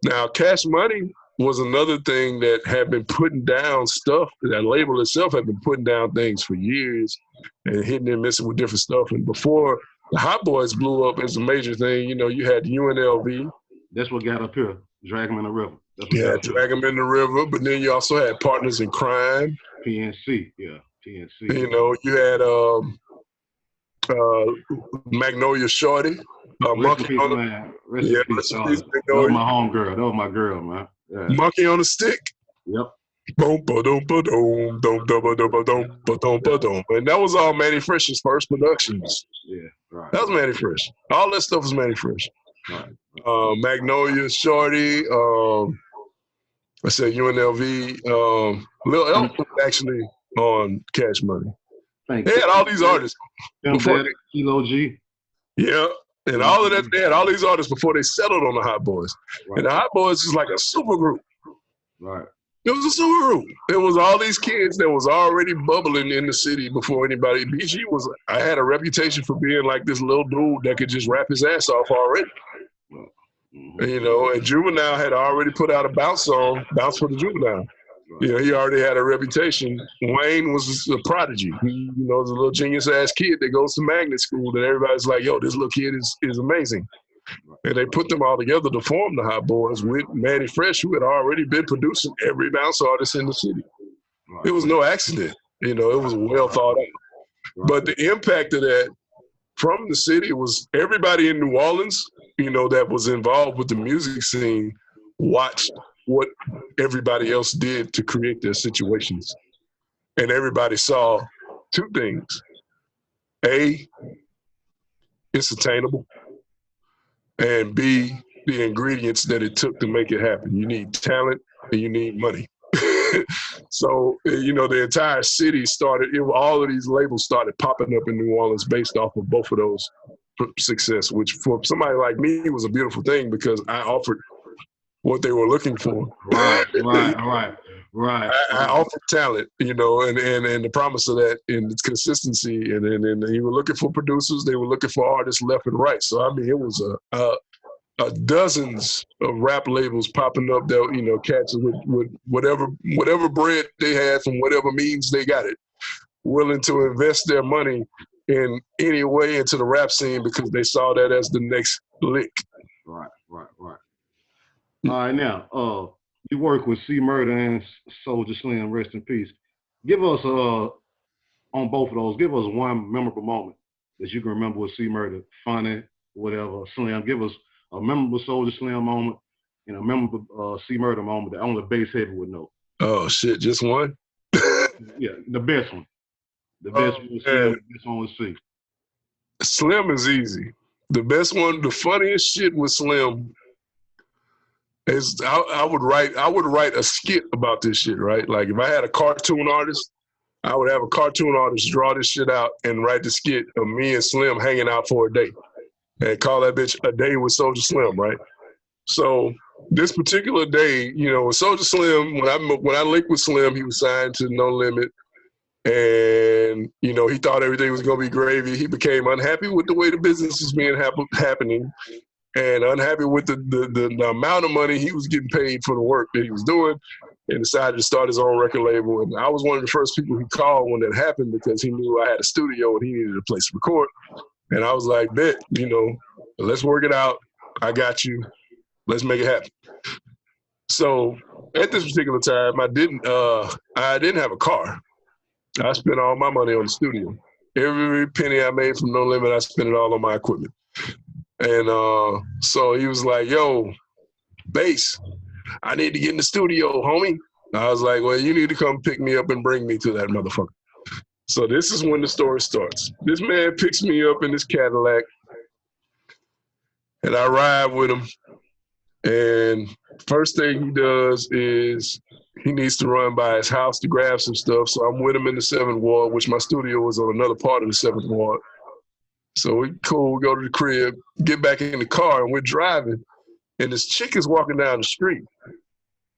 [SPEAKER 3] Now, Cash Money was another thing that had been putting down stuff. That label itself had been putting down things for years and hitting and missing with different stuff. And before the Hot Boys blew up as a major thing, you had UNLV.
[SPEAKER 2] That's what got up here, Drag 'em in the River.
[SPEAKER 3] Drag 'em in the River. But then you also had Partners in Crime.
[SPEAKER 2] PNC, yeah. PNC.
[SPEAKER 3] You had Magnolia Shorty. Monkey on the
[SPEAKER 2] That was my homegirl. That was my girl, man. Yeah.
[SPEAKER 3] Monkey on the Stick.
[SPEAKER 2] Yep.
[SPEAKER 3] And that was all Manny Fresh's first productions.
[SPEAKER 2] Yeah, right.
[SPEAKER 3] That was Manny Fresh. All that stuff was Manny Fresh. Right. Magnolia Shorty. I said UNLV. Lil Elk was actually on Cash Money. They had all these artists.
[SPEAKER 2] Kilo G.
[SPEAKER 3] Yeah. And all of that, they had all these artists before they settled on the Hot Boys. Right. And the Hot Boys is like a super group.
[SPEAKER 2] Right.
[SPEAKER 3] It was a super group. It was all these kids that was already bubbling in the city before anybody. BG I had a reputation for being like this little dude that could just rap his ass off already. Mm-hmm. And Juvenile had already put out a bounce song, Bounce for the Juvenile. Right. He already had a reputation. Wayne was a prodigy. He, was a little genius-ass kid that goes to magnet school that everybody's like, yo, this little kid is amazing. And they put them all together to form the Hot Boys with Manny Fresh, who had already been producing every bounce artist in the city. Right. It was no accident. It was well thought out. Right. But the impact of that from the city was everybody in New Orleans, that was involved with the music scene watched what everybody else did to create their situations. And everybody saw two things. A, it's attainable. And B, the ingredients that it took to make it happen. You need talent and you need money. So, you know, the entire city started, all of these labels started popping up in New Orleans based off of both of those success, which for somebody like me was a beautiful thing because I offered what they were looking for.
[SPEAKER 2] Right.
[SPEAKER 3] I offered talent, you know, and the promise of that and its consistency. And they were looking for producers. They were looking for artists left and right. So, I mean, it was dozens of rap labels popping up that, you know, cats with whatever bread they had from whatever means they got it, willing to invest their money in any way into the rap scene because they saw that as the next lick.
[SPEAKER 2] Right. All right, now, you work with C Murder and Soulja Slim, rest in peace. Give us, on both of those, give us one memorable moment that you can remember with C Murder, funny, whatever, Slim. Give us a memorable Soulja Slim moment and a memorable C Murder moment that only Bass Heavy would know.
[SPEAKER 3] Oh, shit, just one?
[SPEAKER 2] Yeah, the best one. The best one with Slim, the best one with C.
[SPEAKER 3] Slim is easy. The best one, the funniest shit with Slim is I would write a skit about this shit, right? Like if I had a cartoon artist, I would have a cartoon artist draw this shit out and write the skit of me and Slim hanging out for a day and call that bitch A Day with Soulja Slim, right? So this particular day, you know, with Soulja Slim, when I linked with Slim, he was signed to No Limit. And, you know, he thought everything was going to be gravy. He became unhappy with the way the business was being happening and unhappy with the amount of money he was getting paid for the work that he was doing and decided to start his own record label. And I was one of the first people he called when that happened because he knew I had a studio and he needed a place to record. And I was like, bet, you know, let's work it out. I got you. Let's make it happen. So at this particular time, I didn't have a car. I spent all my money on the studio. Every penny I made from No Limit, I spent it all on my equipment. And so he was like, yo, Bass, I need to get in the studio, homie. I was like, well, you need to come pick me up and bring me to that motherfucker. So this is when the story starts. This man picks me up in this Cadillac, and I ride with him. And first thing he does is he needs to run by his house to grab some stuff. So I'm with him in the 7th Ward, which my studio was on another part of the 7th Ward. So we cool, we go to the crib, get back in the car, and we're driving. And this chick is walking down the street,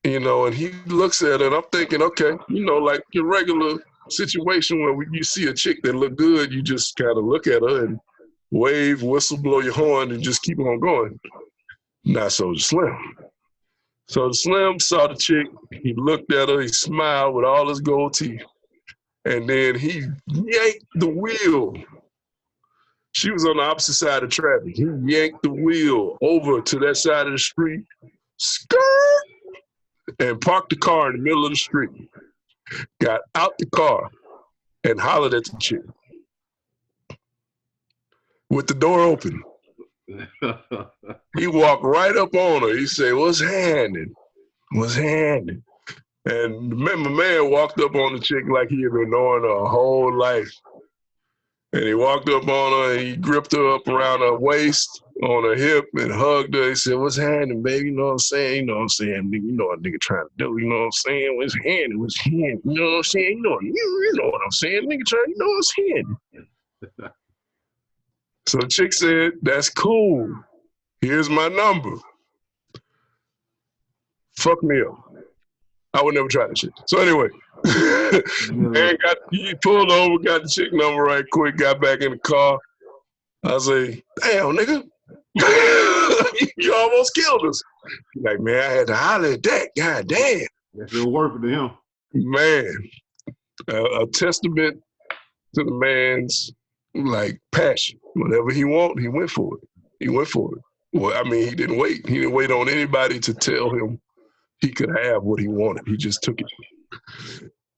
[SPEAKER 3] you know, and he looks at her, and I'm thinking, okay, you know, like your regular situation where you see a chick that look good, you just kind of look at her and wave, whistle, blow your horn, and just keep on going. Not Soulja Slim. So the Slim saw the chick, he looked at her, he smiled with all his gold teeth, and then he yanked the wheel. She was on the opposite side of traffic. He yanked the wheel over to that side of the street, skirt, and parked the car in the middle of the street. Got out the car and hollered at the chick with the door open. He walked right up on her. He said, what's happening? What's happening? And my man walked up on the chick like he had been knowing her whole life. And he walked up on her and he gripped her up around her waist, on her hip, and hugged her. He said, what's happening, baby? You know what I'm saying? You know what I'm saying? Nigga, you know what a nigga trying to do. You know what I'm saying? What's happening? What's happening? You know what I'm saying? You know what I'm saying? Nigga trying, you know what's happening? So the chick said, that's cool. Here's my number. Fuck me up. I would never try that shit. So anyway, he pulled over, got the chick number right quick, got back in the car. I say, damn, nigga, you almost killed us. He's like, man, I had to holler at that. God damn.
[SPEAKER 2] That's still working to him.
[SPEAKER 3] Man, a testament to the man's like passion. Whatever he wanted, he went for it. He went for it. Well, I mean, he didn't wait. He didn't wait on anybody to tell him he could have what he wanted. He just took it.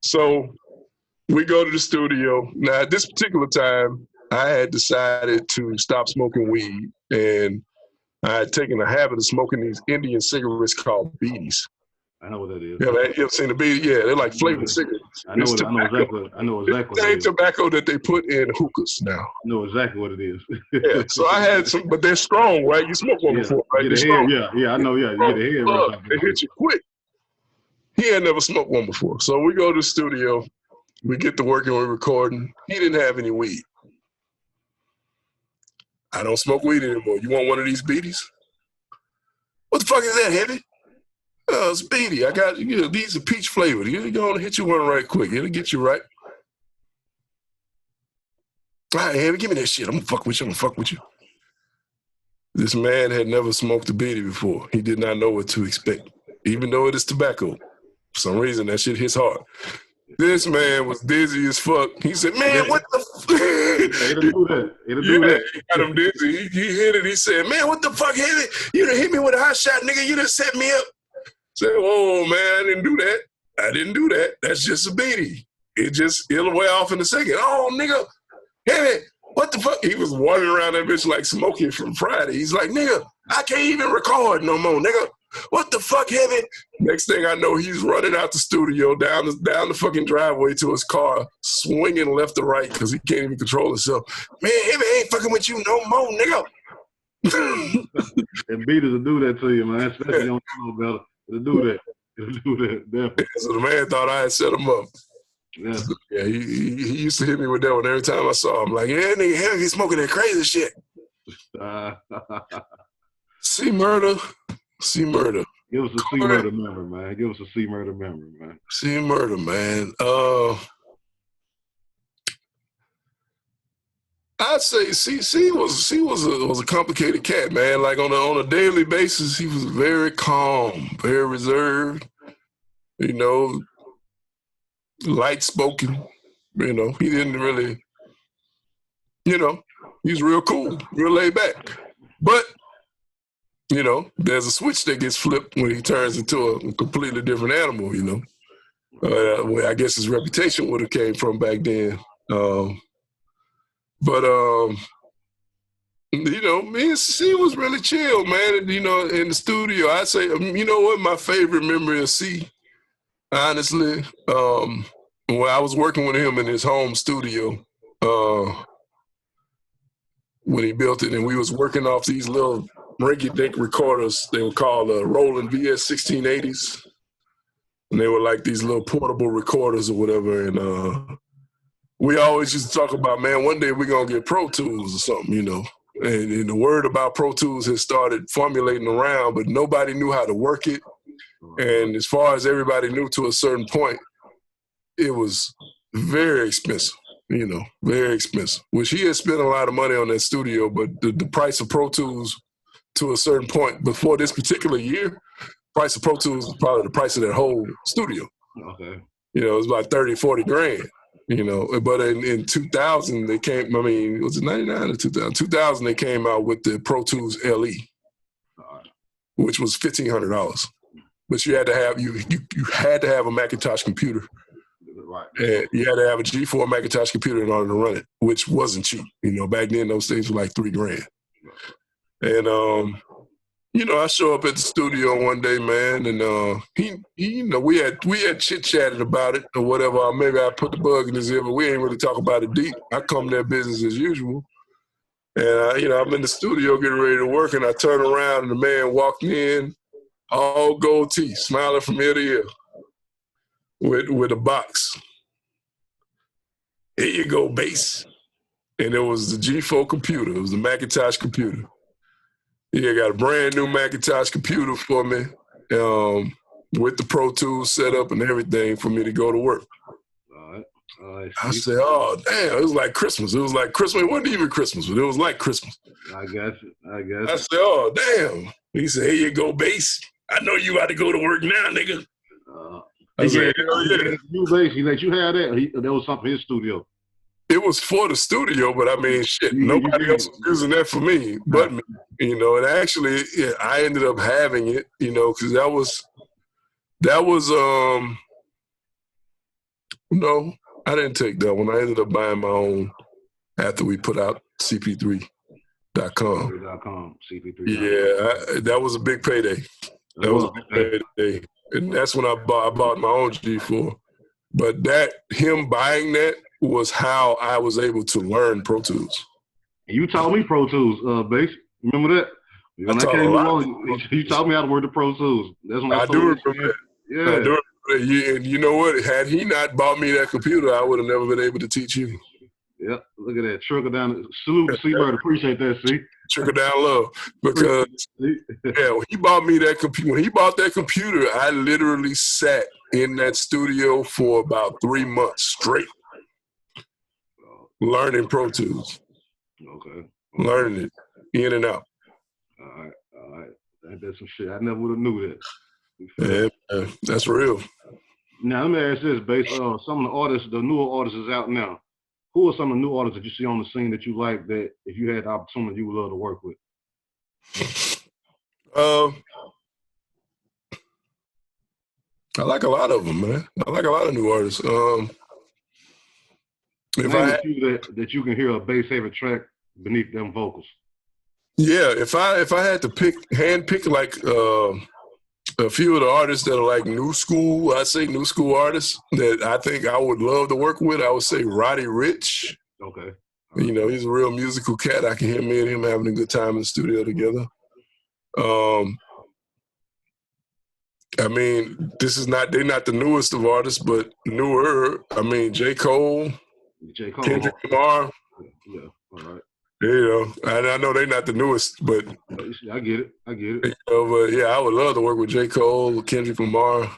[SPEAKER 3] So we go to the studio. Now, at this particular time, I had decided to stop smoking weed, and I had taken a habit of smoking these Indian cigarettes called beaties.
[SPEAKER 2] I know what that is.
[SPEAKER 3] Yeah, man, you ever seen the beat? Yeah, they're like flavored cigarettes.
[SPEAKER 2] I know exactly what it
[SPEAKER 3] It's
[SPEAKER 2] is.
[SPEAKER 3] tobacco that they put in hookahs now.
[SPEAKER 2] I know exactly what it is.
[SPEAKER 3] Yeah, so I had some, but they're strong, right? You smoked one before, right?
[SPEAKER 2] Get a head, I know, you get a head rush.
[SPEAKER 3] They hit you quick. He had never smoked one before. So we go to the studio, we get to working, we're recording. He didn't have any weed. I don't smoke weed anymore. You want one of these beaties? What the fuck is that, Heavy? Oh, it's beady. I got, these are peach flavored. You're going to hit you one right quick. It'll get you right. All right, Heavy, give me that shit. I'm going to fuck with you. This man had never smoked a beady before. He did not know what to expect, even though it is tobacco. For some reason, that shit hits hard. This man was dizzy as fuck. He said, man, what the fuck?
[SPEAKER 2] It'll do that.
[SPEAKER 3] He got him dizzy. He hit it. He said, man, what the fuck, Heavy? You done hit me with a hot shot, nigga. You done set me up. I said, oh, man, I didn't do that. That's just a beady. It'll wear off in a second. Oh, nigga, Heavy, what the fuck? He was wandering around that bitch like Smokey from Friday. He's like, nigga, I can't even record no more, nigga. What the fuck, Heavy? Next thing I know, he's running out the studio, down the fucking driveway to his car, swinging left to right because he can't even control himself. Man, Heavy ain't fucking with you no more, nigga.
[SPEAKER 2] And beaters will do that to you, man. Especially on the better. It'll do that. Definitely.
[SPEAKER 3] So the man thought I had set him up.
[SPEAKER 2] Yeah.
[SPEAKER 3] Yeah, he used to hit me with that one every time I saw him. Like, yeah, nigga, Heavy, he's smoking that crazy shit. C Murder.
[SPEAKER 2] Give us a C Murder member, man. C Murder, man.
[SPEAKER 3] I'd say C was a complicated cat, man. Like on a daily basis, he was very calm, very reserved. Light spoken. He didn't really. He was real cool, real laid back. But there's a switch that gets flipped when he turns into a completely different animal. Where I guess his reputation would have came from back then. Me and C was really chill, man. And, in the studio, I'd say, what my favorite memory of C, honestly, when I was working with him in his home studio, when he built it, and we was working off these little rinky-dink recorders. They were called Roland VS 1680s. And they were like these little portable recorders or whatever. And we always used to talk about, man, one day we're going to get Pro Tools or something, And the word about Pro Tools had started formulating around, but nobody knew how to work it. And as far as everybody knew to a certain point, it was very expensive, very expensive. Which he had spent a lot of money on that studio, but the price of Pro Tools to a certain point before this particular year, price of Pro Tools was probably the price of that whole studio.
[SPEAKER 2] Okay.
[SPEAKER 3] It was about 30, 40 grand, But in 2000, they came, was it 99 or 2000? 2000, they came out with the Pro Tools LE, which was $1,500. But you had to have, you had to have a Macintosh computer.
[SPEAKER 2] Right.
[SPEAKER 3] And you had to have a G4 Macintosh computer in order to run it, which wasn't cheap. Back then, those things were like $3 grand. And, I show up at the studio one day, man, and we had chit-chatted about it or whatever. Maybe I put the bug in his ear, but we ain't really talk about it deep. I come there business as usual. And, I'm in the studio getting ready to work, and I turn around, and the man walked in, all gold teeth, smiling from ear to ear with a box. Here you go, bass. And it was the G4 computer. It was the Macintosh computer. He got a brand new Macintosh computer for me with the Pro Tools set up and everything for me to go to work.
[SPEAKER 2] All right.
[SPEAKER 3] I said, oh, damn, it was like Christmas. It was like Christmas. It wasn't even Christmas, but it was like Christmas.
[SPEAKER 2] I got you.
[SPEAKER 3] I said, oh, damn. He said, here you go, bass. I know you got to go to work now, nigga. I said, hell yeah.
[SPEAKER 2] You bass, he let you have that? That was something in his studio.
[SPEAKER 3] It was for the studio, but shit, nobody else was using that for me but me, and actually I ended up having it, because that was, no, I didn't take that one. I ended up buying my own after we put out CP3.com.
[SPEAKER 2] CP3.com.
[SPEAKER 3] Yeah, that was a big payday. That was a big payday. and that's when I bought my own G4. But him buying that was how I was able to learn Pro Tools.
[SPEAKER 2] You taught me Pro Tools, Bass. Remember that? When I came along, you taught me how to work the Pro Tools. That's when I
[SPEAKER 3] do remember that.
[SPEAKER 2] Yeah.
[SPEAKER 3] I do remember that. And you know what? Had he not bought me that computer, I would have never been able to teach you.
[SPEAKER 2] Yep. Look at that. Trickle down. Salute to C-Bird. Appreciate that, C.
[SPEAKER 3] Trickle down love. Because when he bought me that computer, when he bought that computer, I literally sat in that studio for about 3 months straight, learning Pro Tools.
[SPEAKER 2] Okay.
[SPEAKER 3] Learning it in and out.
[SPEAKER 2] All right. That's some shit. I never would have knew
[SPEAKER 3] that. Yeah, that's real.
[SPEAKER 2] Now, let me ask this, Bass. Some of the artists, the newer artists is out now. Who are some of the new artists that you see on the scene that you like that if you had the opportunity you would love to work with?
[SPEAKER 3] I like a lot of them, man. I like a lot of new artists.
[SPEAKER 2] If I had a few that you can hear a Bass favorite track beneath them vocals. Yeah,
[SPEAKER 3] if I had to hand pick like a few of the artists that are like new school, I say new school artists that I think I would love to work with, I would say Roddy Ricch.
[SPEAKER 2] Okay.
[SPEAKER 3] You know, he's a real musical cat. I can hear me and him having a good time in the studio together. I mean, they're not the newest of artists, but newer. I mean, J. Cole. Kendrick Lamar.
[SPEAKER 2] Yeah, all right.
[SPEAKER 3] You know, and I know they're not the newest, but
[SPEAKER 2] I get it. You
[SPEAKER 3] know, but yeah, I would love to work with J. Cole, Kendrick Lamar,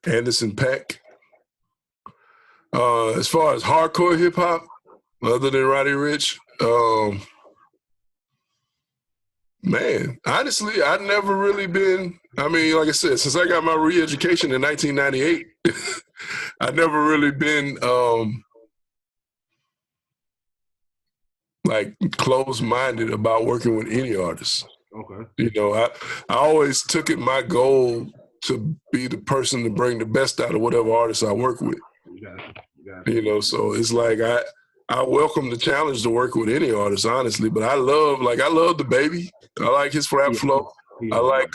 [SPEAKER 3] Anderson .Paak. As far as hardcore hip hop, other than Roddy Ricch, man, honestly, I've never really been. I mean, like I said, since I got my re-education in 1998, I've never really been like closed-minded about working with any artist.
[SPEAKER 2] Okay.
[SPEAKER 3] You know, I always took it my goal to be the person to bring the best out of whatever artist I work with. You know, so it's like I welcome the challenge to work with any artist, honestly. But I love the Baby. I like his rap flow. I like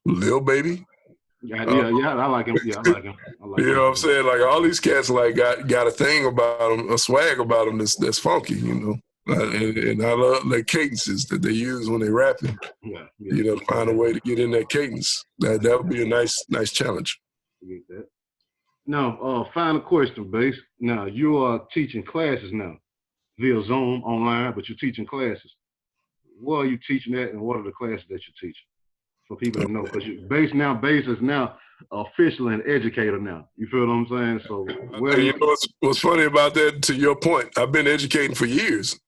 [SPEAKER 3] Lil Baby.
[SPEAKER 2] I like him. Yeah, I like him.
[SPEAKER 3] You know what I'm saying? Like all these cats, like got a thing about them, a swag about them that's funky. You know, and I love the cadences that they use when they rapping.
[SPEAKER 2] Yeah.
[SPEAKER 3] You know, find a way to get in that cadence. That would be a nice challenge.
[SPEAKER 2] Get that. Now, final question, Bass. Now you are teaching classes now via Zoom online, but you're teaching classes. What are you teaching at, and what are the classes that you're teaching? For people that know, because Bass is now official and educator now. You feel what I'm saying? So,
[SPEAKER 3] you know what's funny about that? To your point, I've been educating for years.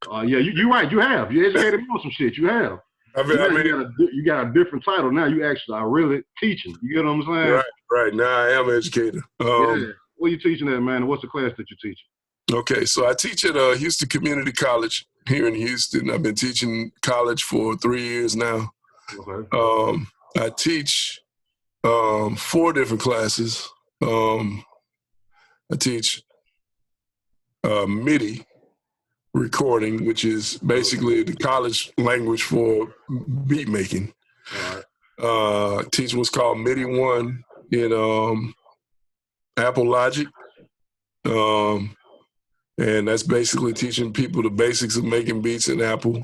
[SPEAKER 2] Yeah, you're right. You have. You educated me on some shit. You have. You got a different title now. You actually are really teaching. You get what I'm saying?
[SPEAKER 3] Right. Now I am an educator.
[SPEAKER 2] Yeah. What are you teaching at, man? What's the class that you're teaching?
[SPEAKER 3] Okay, so I teach at Houston Community College here in Houston. I've been teaching college for 3 years now.
[SPEAKER 2] Okay.
[SPEAKER 3] I teach 4 different classes. I teach MIDI recording, which is basically the college language for beat making.
[SPEAKER 2] All right.
[SPEAKER 3] Teach what's called MIDI 1 in Apple Logic. And that's basically teaching people the basics of making beats in Apple.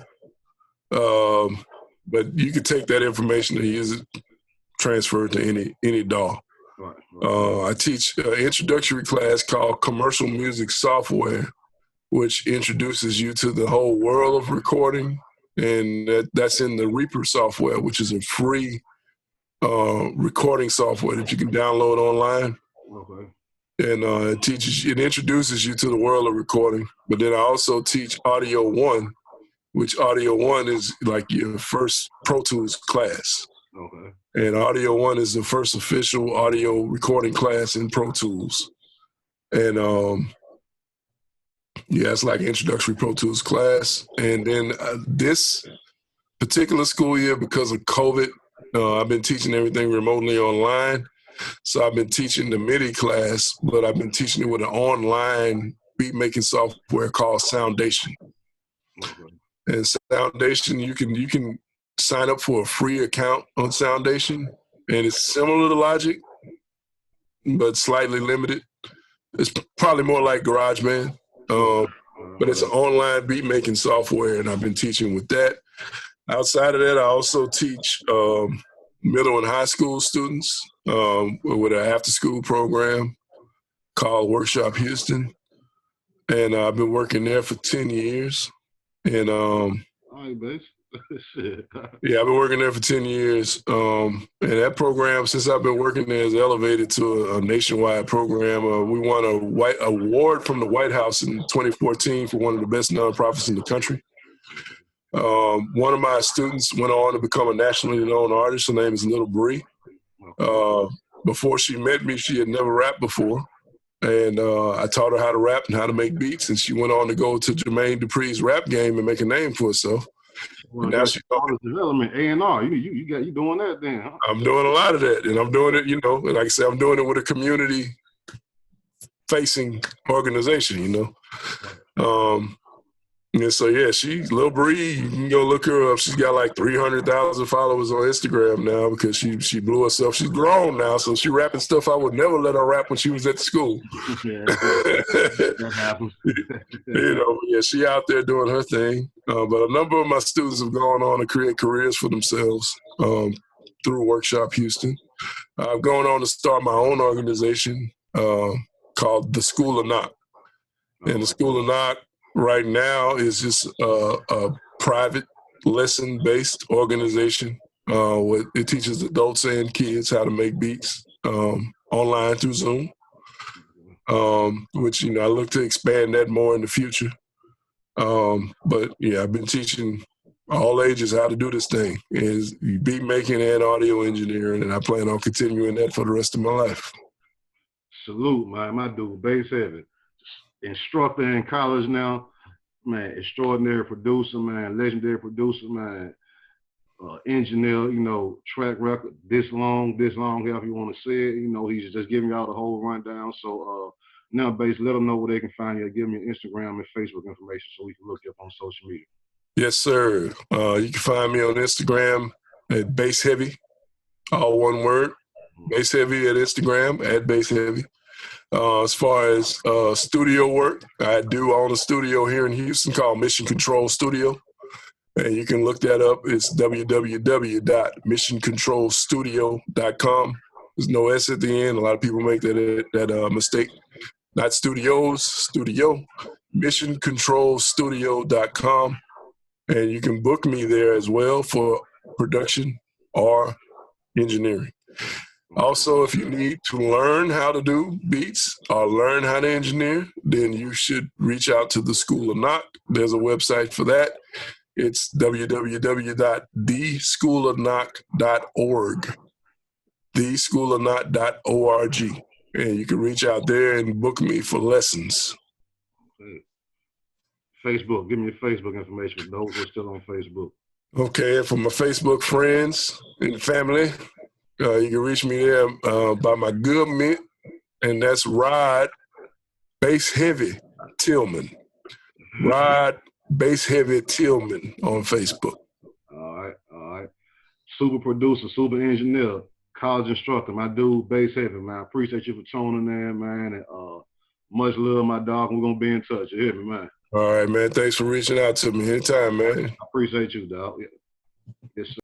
[SPEAKER 3] But you can take that information and use it, transfer it to any DAW.
[SPEAKER 2] Right.
[SPEAKER 3] I teach an introductory class called Commercial Music Software, which introduces you to the whole world of recording. And that's in the Reaper software, which is a free recording software that you can download online.
[SPEAKER 2] Okay.
[SPEAKER 3] And it introduces you to the world of recording. But then I also teach Audio 1, which Audio 1 is like your first Pro Tools class.
[SPEAKER 2] Okay.
[SPEAKER 3] And Audio 1 is the first official audio recording class in Pro Tools. And it's like an introductory Pro Tools class. And then this particular school year, because of COVID, I've been teaching everything remotely online. So I've been teaching the MIDI class, but I've been teaching it with an online beat making software called Soundation.
[SPEAKER 2] Okay.
[SPEAKER 3] And Foundation, you can sign up for a free account on Foundation, and it's similar to Logic, but slightly limited. It's probably more like GarageBand, but it's an online beat making software, and I've been teaching with that. Outside of that, I also teach middle and high school students with an after-school program called Workshop Houston, and I've been working there for 10 years. And yeah, I've been working there for 10 years. And that program, since I've been working there, has elevated to a nationwide program. We won a white award from the White House in 2014 for one of the best nonprofits in the country. One of my students went on to become a nationally known artist. Her name is Little Bree. Before she met me, she had never rapped before. And I taught her how to rap and how to make beats. And she went on to go to Jermaine Dupri's rap game and make a name for herself.
[SPEAKER 2] Well, now she's development, A&R. You doing that then, huh? I'm
[SPEAKER 3] doing a lot of that. And I'm doing it, like I said, I'm doing it with a community-facing organization, And so, yeah, she's Lil Bree. You can go look her up. She's got like 300,000 followers on Instagram now because she blew herself. She's grown now, so she rapping stuff I would never let her rap when she was at school.
[SPEAKER 2] Yeah, that happens.
[SPEAKER 3] Yeah, she out there doing her thing. But a number of my students have gone on to create careers for themselves through Workshop Houston. I'm going on to start my own organization called The School of Knock. And The School of Knock right now is just a private lesson-based organization. It teaches adults and kids how to make beats online through Zoom, which, I look to expand that more in the future. But, yeah, I've been teaching all ages how to do this thing, is beat making and audio engineering, and I plan on continuing that for the rest of my life.
[SPEAKER 2] Salute, man. My dude, bass heavy. Instructor in college now, man, extraordinary producer, man, legendary producer, man, engineer, track record, this long, however you want to say it, he's just giving y'all the whole rundown. So now, Bass, let them know where they can find you. Give me your Instagram and Facebook information so we can look you up on social media.
[SPEAKER 3] Yes, sir. You can find me on Instagram at Bass Heavy, all one word, Bass Heavy at Instagram, at Bass Heavy. As far as studio work, I do own a studio here in Houston called Mission Control Studio. And you can look that up. It's www.missioncontrolstudio.com. There's no S at the end. A lot of people make that mistake. Not studios, studio. Missioncontrolstudio.com. And you can book me there as well for production or engineering. Also, if you need to learn how to do beats or learn how to engineer, then you should reach out to the School of Knock. There's a website for that. It's www.theschoolofknock.org, theschoolofknock.org. And you can reach out there and book me for lessons.
[SPEAKER 2] Facebook, give me your Facebook information for those who are still on Facebook.
[SPEAKER 3] Okay, and for my Facebook friends and family, you can reach me there by my good mint, and that's Rod Bass Heavy Tillman. Rod Bass Heavy Tillman on Facebook.
[SPEAKER 2] All right. Super producer, super engineer, college instructor, my dude Bass Heavy, man. I appreciate you for tuning in, man, and much love, my dog. We're going to be in touch. You hear me, man?
[SPEAKER 3] All right, man. Thanks for reaching out to me. Anytime, man.
[SPEAKER 2] I appreciate you, dog. Yes, sir.